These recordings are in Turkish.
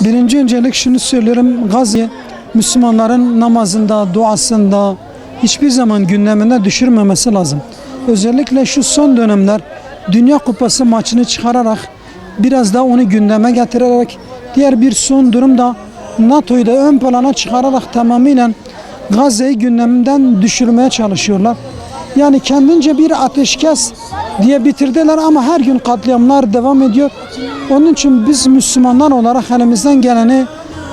Birinci öncelik şunu söylüyorum. Gazze Müslümanların namazında, duasında hiçbir zaman gündemine düşürmemesi lazım. Özellikle şu son dönemler Dünya Kupası maçını çıkararak biraz daha onu gündeme getirerek diğer bir son durum da NATO'yu da ön plana çıkararak tamamıyla Gazze'yi gündeminden düşürmeye çalışıyorlar. Yani kendince bir ateşkes diye bitirdiler ama her gün katliamlar devam ediyor. Onun için biz Müslümanlar olarak elimizden geleni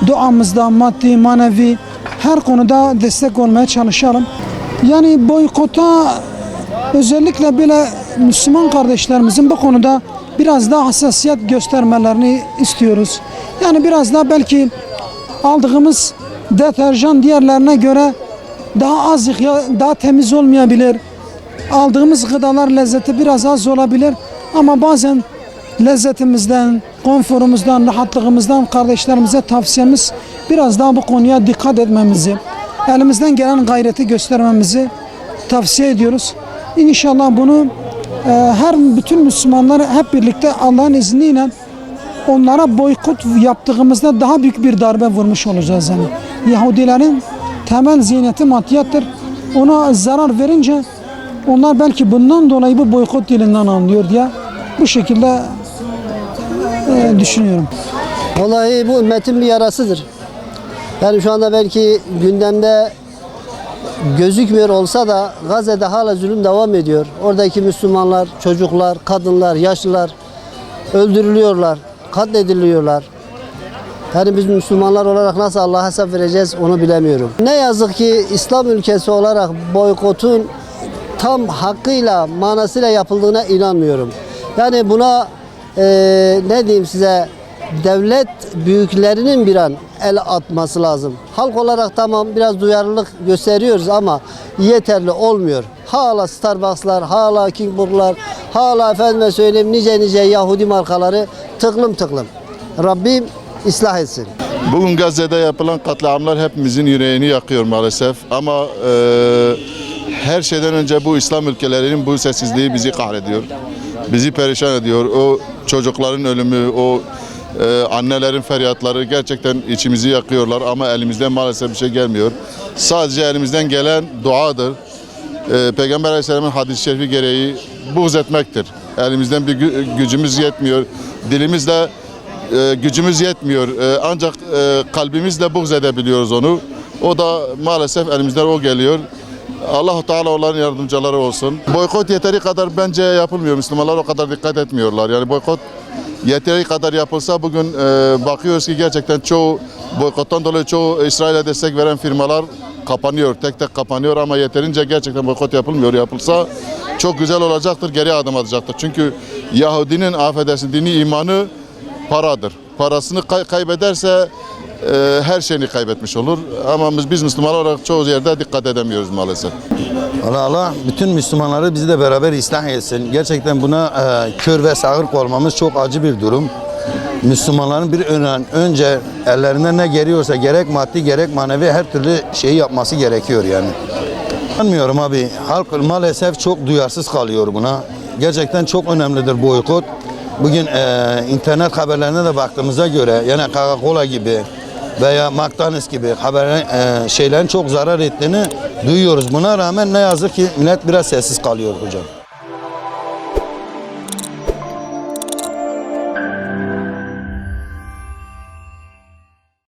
duamızda, maddi, manevi her konuda destek olmaya çalışalım. Yani boykota özellikle böyle Müslüman kardeşlerimizin bu konuda biraz daha hassasiyet göstermelerini istiyoruz. Yani biraz daha belki aldığımız deterjan diğerlerine göre daha az, daha temiz olmayabilir. Aldığımız gıdalar lezzeti biraz az olabilir ama bazen lezzetimizden, konforumuzdan, rahatlığımızdan kardeşlerimize tavsiyemiz biraz daha bu konuya dikkat etmemizi, elimizden gelen gayreti göstermemizi tavsiye ediyoruz. İnşallah bunu bütün Müslümanlar hep birlikte Allah'ın izniyle onlara boykot yaptığımızda daha büyük bir darbe vurmuş olacağız. Yani Yahudilerin temel ziyneti maddiyattır. Ona zarar verince onlar belki bundan dolayı bu boykot dilinden anlıyor diye bu şekilde düşünüyorum. Vallahi bu ümmetin bir yarasıdır. Yani şu anda belki gündemde gözükmüyor olsa da Gazze'de hala zulüm devam ediyor. Oradaki Müslümanlar, çocuklar, kadınlar, yaşlılar öldürülüyorlar, katlediliyorlar. Yani biz Müslümanlar olarak nasıl Allah'a hesap vereceğiz onu bilemiyorum. Ne yazık ki İslam ülkesi olarak boykotun tam hakkıyla, manasıyla yapıldığına inanmıyorum. Yani buna ne diyeyim size, devlet büyüklerinin bir an el atması lazım. Halk olarak tamam biraz duyarlılık gösteriyoruz ama yeterli olmuyor. Hala Starbucks'lar, hala Kingburg'lar, hala efendime söyleyeyim nice Yahudi markaları tıklım tıklım. Rabbim ıslah etsin. Bugün Gazze'de yapılan katliamlar hepimizin yüreğini yakıyor maalesef ama her şeyden önce bu İslam ülkelerinin bu sessizliği bizi kahrediyor. Bizi perişan ediyor. O çocukların ölümü, o annelerin feryatları gerçekten içimizi yakıyorlar ama elimizden maalesef bir şey gelmiyor. Sadece elimizden gelen duadır. Peygamber Aleyhisselam'ın hadis-i şerifi gereği buğz etmektir. Elimizden bir gücümüz yetmiyor. Dilimizle gücümüz yetmiyor. Ancak kalbimizle buğz edebiliyoruz onu. O da maalesef elimizden o geliyor. Allah-u Teala onların yardımcıları olsun. Boykot yeteri kadar bence yapılmıyor. Müslümanlar o kadar dikkat etmiyorlar. Yani boykot yeteri kadar yapılsa bugün bakıyoruz ki gerçekten çoğu boykottan dolayı çoğu İsrail'e destek veren firmalar kapanıyor. Tek tek kapanıyor ama yeterince gerçekten boykot yapılmıyor. Yapılsa çok güzel olacaktır, geri adım atacaktır. Çünkü Yahudinin affedersin dini imanı paradır. Parasını kaybederse her şeyini kaybetmiş olur. Ama biz Müslümanlar olarak çoğu yerde dikkat edemiyoruz maalesef. Allah bütün Müslümanları bizi de beraber ıslah etsin. Gerçekten buna kör ve sağır kalmamız çok acı bir durum. Müslümanların bir önce ellerinden ne geliyorsa gerek maddi gerek manevi her türlü şeyi yapması gerekiyor yani. Anlamıyorum abi. Halk maalesef çok duyarsız kalıyor buna. Gerçekten çok önemlidir boykot. Bugün internet haberlerine de baktığımıza göre yani Coca-Cola gibi veya McDonald's gibi şeylerin çok zarar ettiğini duyuyoruz. Buna rağmen ne yazık ki millet biraz sessiz kalıyor hocam.